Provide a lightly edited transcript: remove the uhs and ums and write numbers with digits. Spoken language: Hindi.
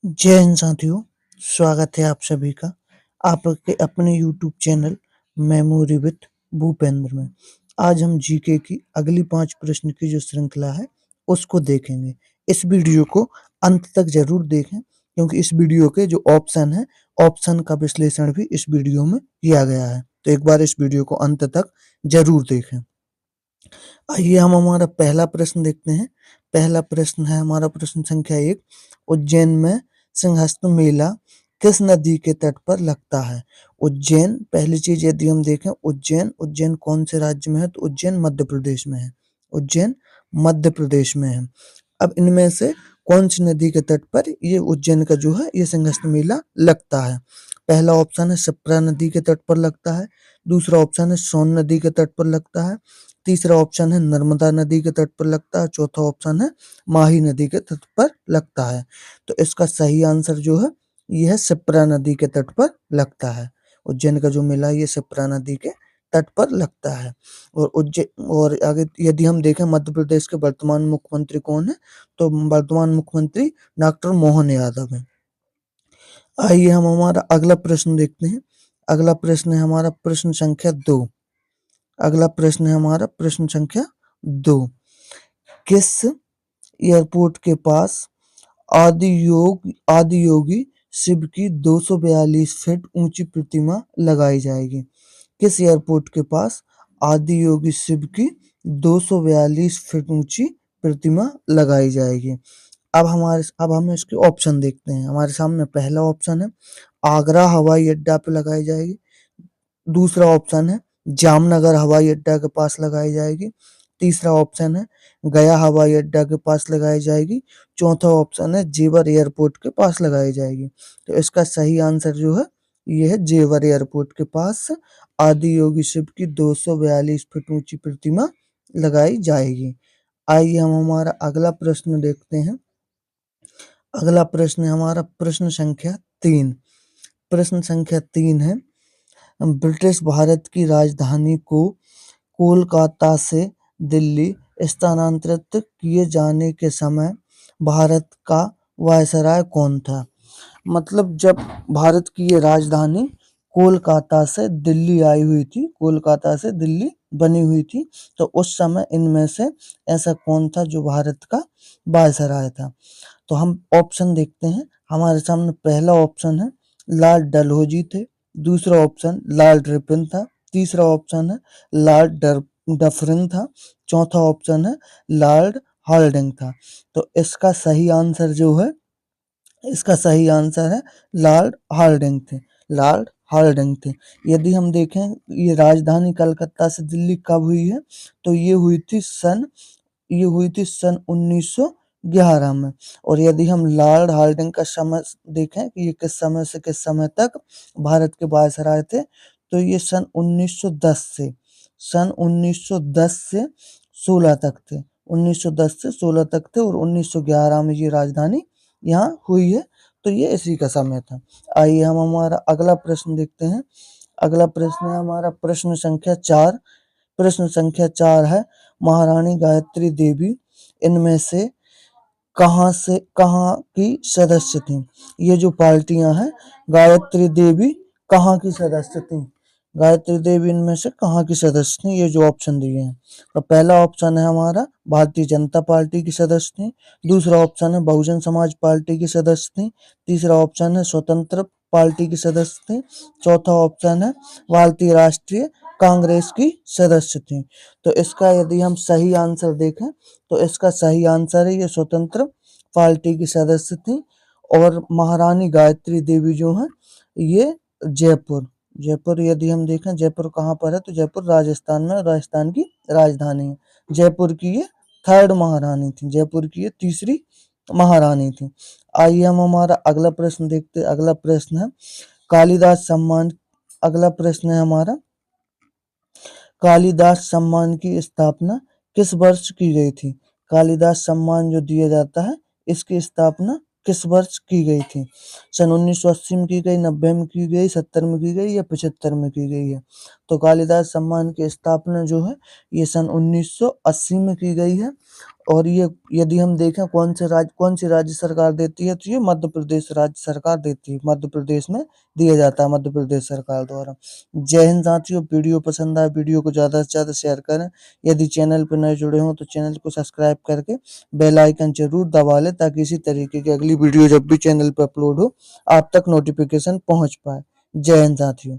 जय हिंद साथियों, स्वागत है आप सभी का आपके अपने YouTube channel memory with Bhupendra में। आज हम जीके की अगली 5 प्रश्न की जो श्रृंखला है उसको देखेंगे। इस वीडियो को अंत तक जरूर देखें क्योंकि इस वीडियो के जो ऑप्शन है, ऑप्शन का विश्लेषण भी इस वीडियो में किया गया है। तो एक बार इस वीडियो को अंत तक जरूर देखें। आइए हम हमारा पहला प्रश्न देखते हैं। पहला प्रश्न है हमारा प्रश्न संख्या 1। उज्जैन में सिंहस्थ मेला किस नदी के तट पर लगता है? उज्जैन, पहली चीज यदि हम देखें उज्जैन, उज्जैन कौन से राज्य में है? तो उज्जैन मध्य प्रदेश में है। उज्जैन मध्य प्रदेश में है। अब इनमें से कौन सी नदी के तट पर ये उज्जैन का जो है ये सिंहस्थ मेला लगता है? पहला ऑप्शन है शिप्रा नदी के तट पर लगता है। दूसरा ऑप्शन है सोन नदी के तट पर लगता है। तीसरा ऑप्शन है नर्मदा नदी के तट पर लगता है। चौथा ऑप्शन है माही नदी के तट पर लगता है। तो इसका सही आंसर जो है यह है शिप्रा नदी के तट पर लगता है। उज्जैन का जो मेला है ये शिप्रा नदी के तट पर लगता है। और उज्जैन और आगे यदि हम देखें मध्य प्रदेश के वर्तमान मुख्यमंत्री कौन है? तो वर्तमान मुख्यमंत्री डॉक्टर मोहन यादव है। आइए हम हमारा अगला प्रश्न देखते हैं। अगला प्रश्न है हमारा प्रश्न संख्या 2। अगला प्रश्न है हमारा प्रश्न संख्या 2। किस एयरपोर्ट के पास आदि योगी शिव की 242 फीट ऊंची प्रतिमा लगाई जाएगी? किस एयरपोर्ट के पास आदि योगी शिव की 242 फीट ऊंची प्रतिमा लगाई जाएगी? अब हम इसके ऑप्शन देखते हैं। हमारे सामने पहला ऑप्शन है आगरा हवाई अड्डा पे लगाई जाएगी। दूसरा ऑप्शन है जामनगर हवाई अड्डा के पास लगाई जाएगी। तीसरा ऑप्शन है गया हवाई अड्डा के पास लगाई जाएगी। चौथा ऑप्शन है जेवर एयरपोर्ट के पास लगाई जाएगी। तो इसका सही आंसर जो है ये है जेवर एयरपोर्ट के पास आदि योगी शिव की 242 फीट ऊंची प्रतिमा लगाई जाएगी। आइए हम हमारा अगला प्रश्न देखते हैं। अगला प्रश्न है हमारा प्रश्न संख्या 3। प्रश्न संख्या 3 है ब्रिटिश भारत की राजधानी को कोलकाता से दिल्ली स्थानांतरित किए जाने के समय भारत का वायसराय कौन था? मतलब जब भारत की ये राजधानी कोलकाता से दिल्ली आई हुई थी, कोलकाता से दिल्ली बनी हुई थी, तो उस समय इनमें से ऐसा कौन था जो भारत का वायसराय था? तो हम ऑप्शन देखते हैं। हमारे सामने पहला ऑप्शन है लॉर्ड डलहौजी थे। दूसरा ऑप्शन लॉर्ड रिपन था। तीसरा ऑप्शन है लॉर्ड डफरिन था। चौथा ऑप्शन है लॉर्ड हार्डिंग था। तो इसका सही आंसर है लॉर्ड हार्डिंग थे। लॉर्ड हार्डिंग थे। यदि हम देखें ये राजधानी कलकत्ता से दिल्ली कब हुई है? तो ये हुई थी सन 1911 में। और यदि हम लॉर्ड हार्डिंग का समय देखें कि ये किस समय से किस समय तक भारत के वायसराय थे, तो ये सन 1910 से 16 तक थे। 1910 से 16 तक थे और 1911 में ये राजधानी यहाँ हुई है। तो ये इसी का समय था। आइए हम हमारा अगला प्रश्न देखते हैं। अगला प्रश्न है हमारा प्रश्न संख्या 4। प्रश्न संख्या 4 है महारानी गायत्री देवी इनमें से कहाँ की सदस्य थी? ये जो पार्टियां हैं गायत्री देवी कहाँ की सदस्य थी? गायत्री देवी इनमें से कहाँ की सदस्य थी? ये जो ऑप्शन दिए हैं, तो पहला ऑप्शन है हमारा भारतीय जनता पार्टी की सदस्य थी। दूसरा ऑप्शन है बहुजन समाज पार्टी की सदस्य थी। तीसरा ऑप्शन है स्वतंत्र पार्टी की सदस्य थी। चौथा ऑप्शन है भारतीय राष्ट्रीय कांग्रेस की सदस्य थी। तो इसका यदि हम सही आंसर देखें तो इसका सही आंसर है ये स्वतंत्र पार्टी की सदस्य थी। और महारानी गायत्री देवी जो है ये जयपुर यदि हम देखें जयपुर कहाँ पर है? तो जयपुर राजस्थान में, राजस्थान की राजधानी है। जयपुर की ये थर्ड महारानी थी। जयपुर की ये तीसरी महारानी थी। आइए हम हमारा अगला प्रश्न देखते हैं। अगला प्रश्न है कालिदास सम्मान। अगला प्रश्न है हमारा कालिदास सम्मान की स्थापना किस वर्ष की गई थी? कालिदास सम्मान जो दिया जाता है इसकी स्थापना किस वर्ष की गई थी? सन 1980 में की गई, 90 में की गई, 70 में की गई या 75 में की गई है? तो कालिदास सम्मान की स्थापना जो है ये सन 1980 में की गई है। और ये यदि हम देखें कौन सी राज्य सरकार देती है, तो ये मध्य प्रदेश राज्य सरकार देती है। मध्य प्रदेश में दिया जाता है, मध्य प्रदेश सरकार द्वारा। जय हिंद साथियों, वीडियो पसंद आए वीडियो को ज़्यादा से ज़्यादा शेयर करें। यदि चैनल पर नए जुड़े हों तो चैनल को सब्सक्राइब करके बेल आइकन ज़रूर दबा लें, ताकि इसी तरीके की अगली वीडियो जब भी चैनल पर अपलोड हो आप तक नोटिफिकेशन पहुँच पाए। जय हिंद साथियों।